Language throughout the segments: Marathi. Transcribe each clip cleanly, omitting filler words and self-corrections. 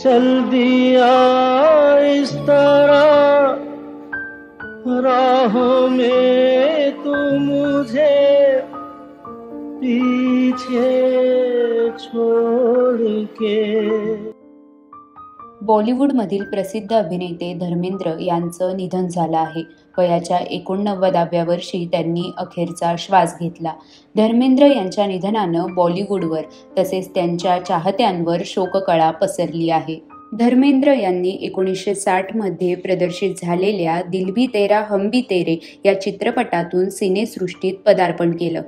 चल दिया इस तरह राहों में तू मुझे पीछे छोड़ के। बॉलिवूडमधील प्रसिद्ध अभिनेते धर्मेंद्र यांचं निधन झालं आहे. वयाच्या 89व्या वर्षी त्यांनी अखेरचा श्वास घेतला. धर्मेंद्र यांच्या निधनानं बॉलिवूडवर तसेच त्यांच्या चाहत्यांवर शोककळा पसरली आहे. धर्मेंद्र यांनी 1960 मध्ये प्रदर्शित झालेल्या दिल भी तेरा हम भी तेरे या चित्रपटातून सिनेसृष्टीत पदार्पण केलं.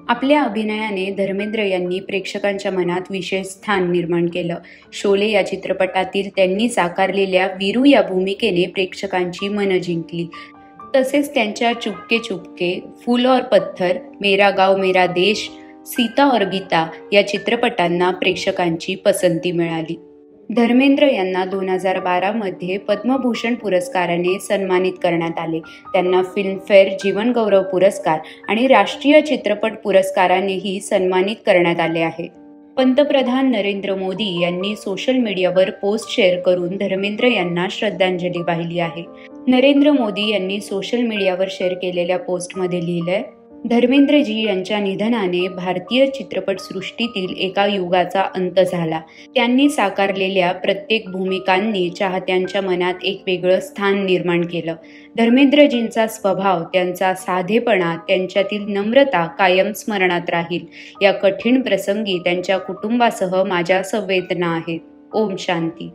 आपल्या अभिनयाने धर्मेंद्र यांनी प्रेक्षकांच्या मनात विशेष स्थान निर्माण केलं. शोले या चित्रपटातील त्यांनी साकारलेल्या वीरू या भूमिकेने प्रेक्षकांची मनं जिंकली. तसेच त्यांच्या चुपके चुपके, फूल और पत्थर, मेरा गाव मेरा देश, सीता और गीता या चित्रपटांना प्रेक्षकांची पसंती मिळाली. धर्मेंद्र यांना 2012 मध्ये पद्मभूषण पुरस्काराने सन्मानित करण्यात आले. त्यांना फिल्मफेअर जीवनगौरव पुरस्कार आणि राष्ट्रीय चित्रपट पुरस्कारानेही सन्मानित करण्यात आले आहे. पंतप्रधान नरेंद्र मोदी यांनी सोशल मीडियावर पोस्ट शेअर करून धर्मेंद्र यांना श्रद्धांजली वाहिली आहे. नरेंद्र मोदी यांनी सोशल मीडियावर शेअर केलेल्या पोस्टमध्ये लिहिलंय, धर्मेंद्रजी यांच्या निधनाने भारतीय चित्रपटसृष्टीतील एका युगाचा अंत झाला. त्यांनी साकारलेल्या प्रत्येक भूमिकांनी चाहत्यांच्या मनात एक वेगळं स्थान निर्माण केलं. धर्मेंद्रजींचा स्वभाव, त्यांचा साधेपणा, त्यांच्यातील नम्रता कायम स्मरणात राहील. या कठीण प्रसंगी त्यांच्या कुटुंबासह माझ्या संवेदना आहेत. ओम शांती.